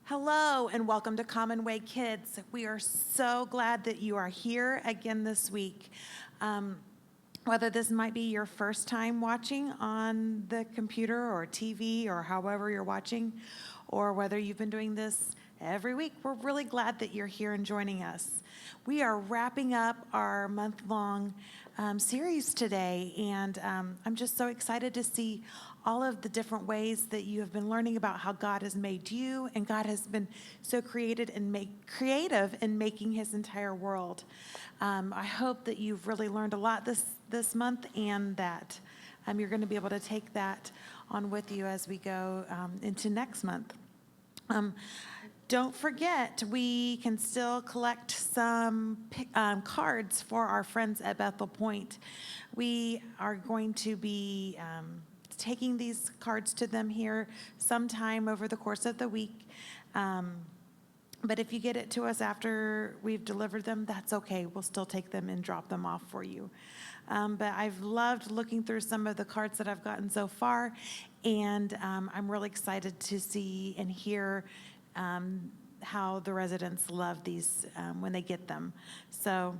Hello and welcome to Common Way Kids. We are so glad that you are here again this week. Whether this might be your first time watching on the computer or TV or however you're watching, or whether you've been doing this every week, we're really glad that you're here and joining us. We are wrapping up our month-long series today, and I'm just so excited to see all of the different ways that you have been learning about how God has made you, and God has been so creative in making his entire world. I hope that you've really learned a lot this month, and that you're going to be able to take that on with you as we go into next month. Don't forget, we can still collect some cards for our friends at Bethel Point. We are going to be taking these cards to them here sometime over the course of the week. But if you get it to us after we've delivered them, that's okay. We'll still take them and drop them off for you. But I've loved looking through some of the cards that I've gotten so far, and I'm really excited to see and hear how the residents love these when they get them. So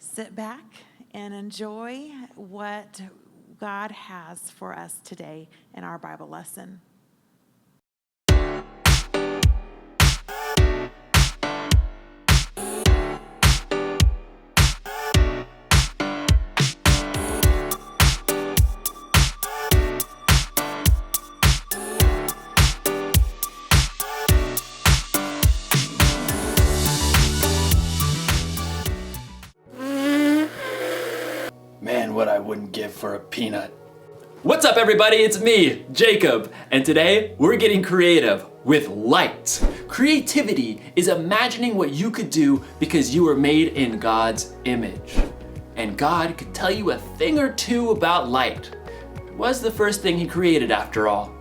sit back and enjoy what God has for us today in our Bible lesson. Man, what I wouldn't give for a peanut. What's up, everybody? It's me, Jacob, and today we're getting creative with light. Creativity is imagining what you could do because you were made in God's image. And God could tell you a thing or two about light. It was the first thing he created, after all.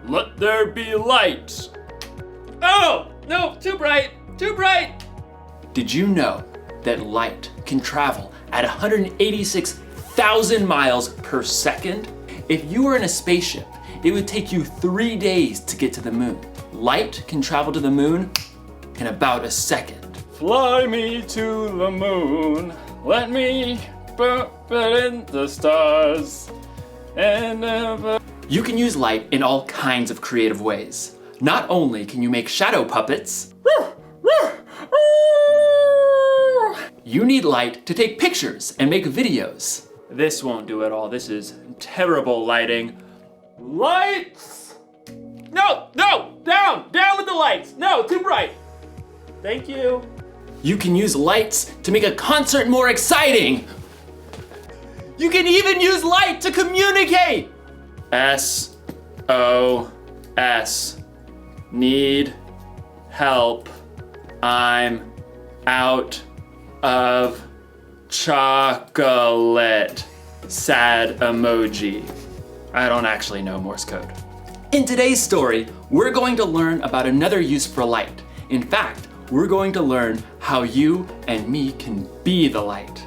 Let there be light. Oh, no, too bright, too bright. Did you know that light can travel at 186,000 miles per second? If you were in a spaceship, it would take you 3 days to get to the moon. Light can travel to the moon in about a second. Fly me to the moon, let me put in the stars, and never... You can use light in all kinds of creative ways. Not only can you make shadow puppets, you need light to take pictures and make videos. This won't do it all. This is terrible lighting. Lights! No, down with the lights. No, too bright. Thank you. You can use lights to make a concert more exciting. You can even use light to communicate. SOS. Need help. I'm out of chocolate. Sad emoji. I don't actually know Morse code. In today's story, we're going to learn about another use for light. In fact, we're going to learn how you and me can be the light.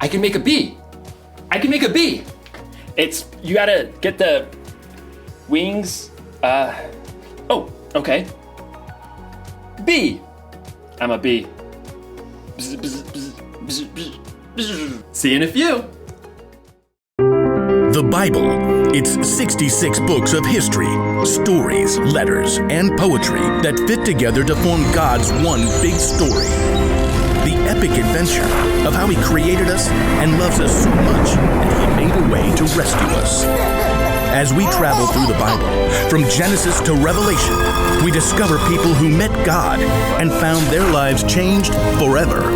I can make a bee. You gotta get the wings. Okay. Bee. I'm a bee. Bzz, bzz, bzz, bzz, bzz, bzz. See you in a few. The Bible. It's 66 books of history, stories, letters, and poetry that fit together to form God's one big story. The epic adventure of how he created us and loves us so much that he made a way to rescue us. As we travel through the Bible, from Genesis to Revelation, we discover people who met God and found their lives changed forever.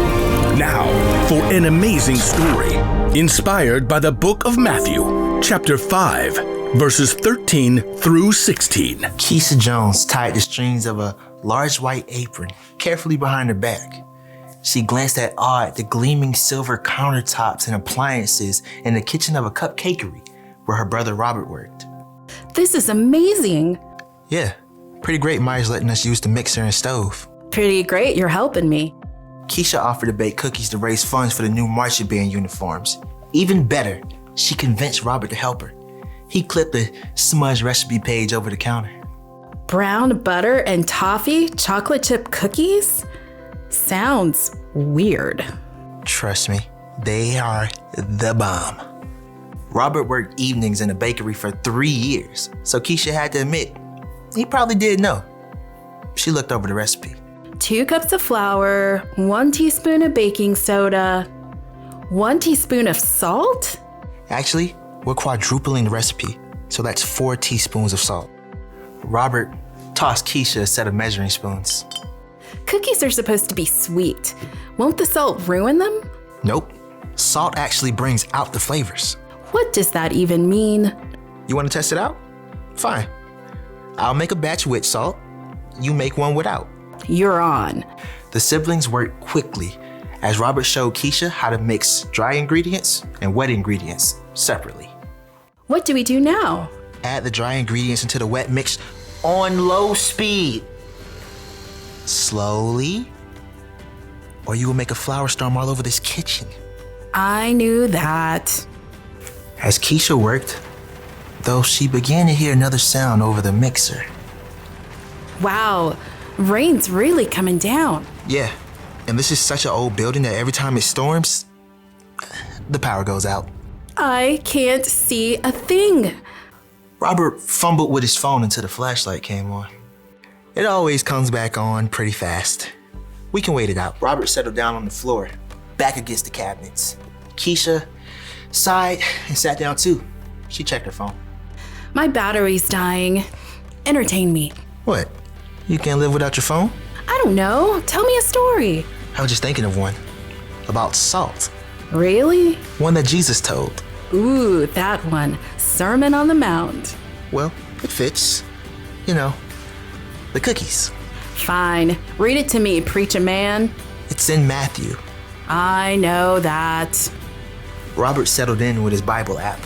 Now, for an amazing story, inspired by the book of Matthew, chapter 5, verses 13 through 16. Keisha Jones tied the strings of a large white apron carefully behind her back. She glanced at awe at the gleaming silver countertops and appliances in the kitchen of a cupcakery where her brother Robert worked. This is amazing. Yeah, pretty great Myers letting us use the mixer and stove. Pretty great, you're helping me. Keisha offered to bake cookies to raise funds for the new marching band uniforms. Even better, she convinced Robert to help her. He clipped a smudged recipe page over the counter. Brown butter and toffee chocolate chip cookies? Sounds weird. Trust me, they are the bomb. Robert worked evenings in a bakery for 3 years, so Keisha had to admit, he probably did know. She looked over the recipe. 2 cups of flour, 1 teaspoon of baking soda, 1 teaspoon of salt? Actually, we're quadrupling the recipe, so that's 4 teaspoons of salt. Robert tossed Keisha a set of measuring spoons. Cookies are supposed to be sweet. Won't the salt ruin them? Nope, salt actually brings out the flavors. What does that even mean? You want to test it out? Fine. I'll make a batch with salt. You make one without. You're on. The siblings worked quickly as Robert showed Keisha how to mix dry ingredients and wet ingredients separately. What do we do now? Add the dry ingredients into the wet mix on low speed. Slowly, or you will make a flour storm all over this kitchen. I knew that. As Keisha worked, though, she began to hear another sound over the mixer. Wow, rain's really coming down. Yeah, and this is such an old building that every time it storms, the power goes out. I can't see a thing. Robert fumbled with his phone until the flashlight came on. It always comes back on pretty fast. We can wait it out. Robert settled down on the floor, back against the cabinets. Keisha sighed and sat down too. She checked her phone. My battery's dying. Entertain me. What? You can't live without your phone? I don't know. Tell me a story. I was just thinking of one. About salt. Really? One that Jesus told. Ooh, that one. Sermon on the Mount. Well, it fits. You know, the cookies. Fine. Read it to me, preacher man. It's in Matthew. I know that. Robert settled in with his Bible app.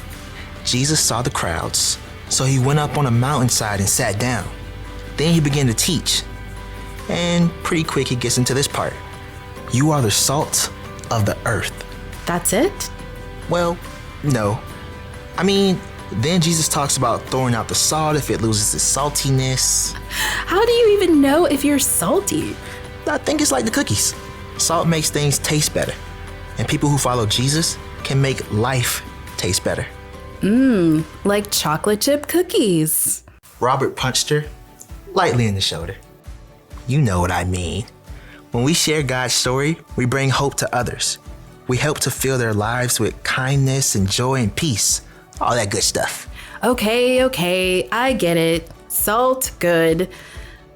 Jesus saw the crowds, so he went up on a mountainside and sat down. Then he began to teach. And pretty quick he gets into this part. You are the salt of the earth. That's it? Well, no. I mean, then Jesus talks about throwing out the salt if it loses its saltiness. How do you even know if you're salty? I think it's like the cookies. Salt makes things taste better. And people who follow Jesus can make life taste better. Like chocolate chip cookies. Robert punched her lightly in the shoulder. You know what I mean. When we share God's story, we bring hope to others. We help to fill their lives with kindness and joy and peace. All that good stuff. Okay, I get it. Salt, good.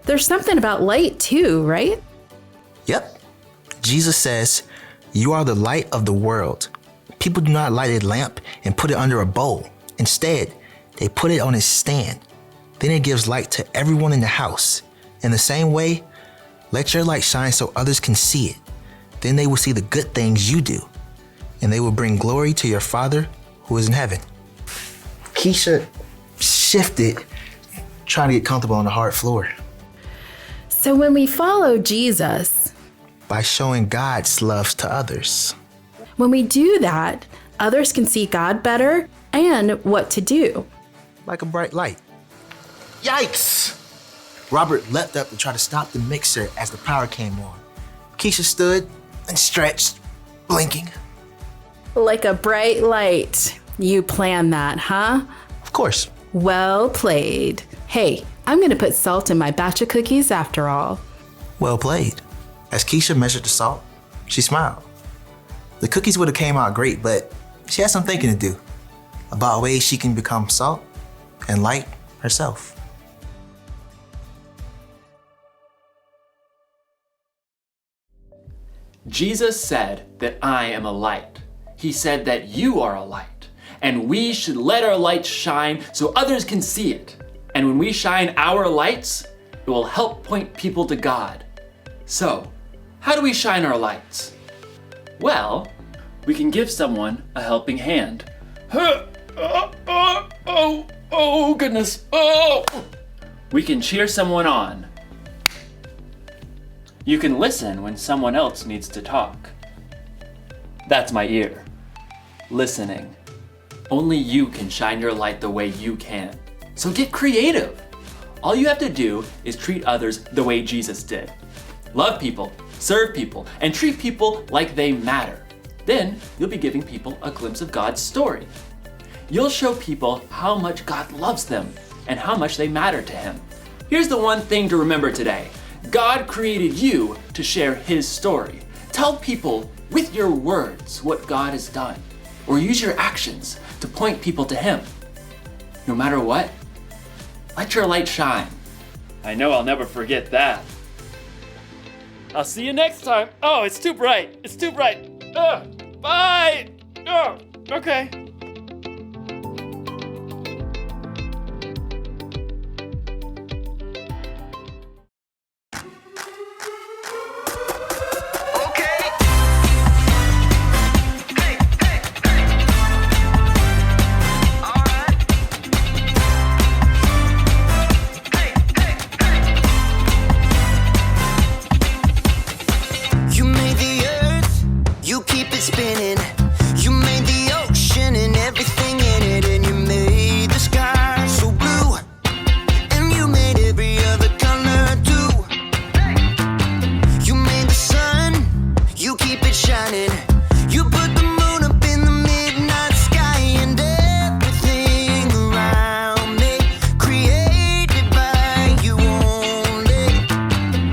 There's something about light too, right? Yep. Jesus says, you are the light of the world. People do not light a lamp and put it under a bowl. Instead, they put it on a stand. Then it gives light to everyone in the house. In the same way, let your light shine so others can see it. Then they will see the good things you do, and they will bring glory to your Father who is in heaven. Keisha shifted, trying to get comfortable on the hard floor. So when we follow Jesus, By showing God's love to others. when we do that, others can see God better and what to do. Like a bright light. Yikes! Robert leapt up to try to stop the mixer as the power came on. Keisha stood and stretched, blinking. Like a bright light. You planned that, huh? Of course. Well played. Hey, I'm gonna put salt in my batch of cookies after all. Well played. As Keisha measured the salt, she smiled. The cookies would have came out great, but she had some thinking to do about ways she can become salt and light herself. Jesus said that I am a light. He said that you are a light, and we should let our light shine so others can see it. And when we shine our lights, it will help point people to God. So, how do we shine our lights? Well, we can give someone a helping hand. Oh, goodness. Oh! We can cheer someone on. You can listen when someone else needs to talk. That's my ear. Listening. Only you can shine your light the way you can. So get creative. All you have to do is treat others the way Jesus did. Love people, serve people, and treat people like they matter. Then you'll be giving people a glimpse of God's story. You'll show people how much God loves them and how much they matter to Him. Here's the one thing to remember today. God created you to share His story. Tell people with your words what God has done, or use your actions to point people to Him. No matter what, let your light shine. I know I'll never forget that. I'll see you next time. Oh, it's too bright. It's too bright. Bye. Oh, okay. Spinning. You made the ocean and everything in it, and you made the sky so blue, and you made every other color too. You made the sun, you keep it shining. You put the moon up in the midnight sky, and everything around me created by you only.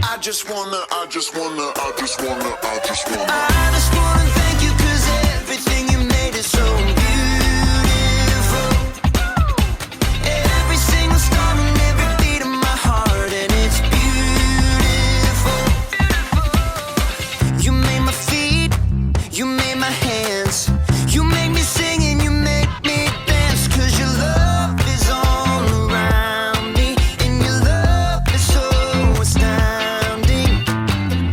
I just wanna thank you, 'cause everything you made is so beautiful. Every single star and every beat of my heart, and it's beautiful. You made my feet, you made my hands, you make me sing and you make me dance, 'cause your love is all around me, and your love is so astounding.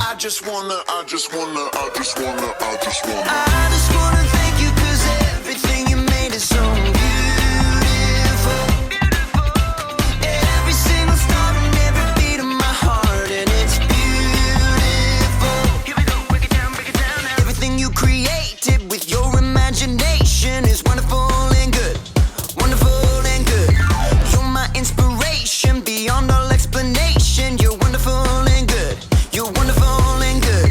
I just wanna thank you, 'cause everything you made is so beautiful. Every single star and every beat of my heart, and it's beautiful. Here we go, break it down now. Everything you created with your imagination is wonderful and good, wonderful and good. You're my inspiration beyond all explanation. You're wonderful and good, you're wonderful and good.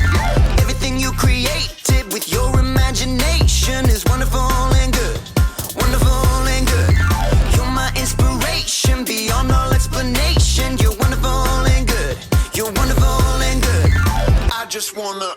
Everything you created with your imagination is wonderful and good, wonderful and good. You're my inspiration beyond all explanation. You're wonderful and good, you're wonderful and good. I just wanna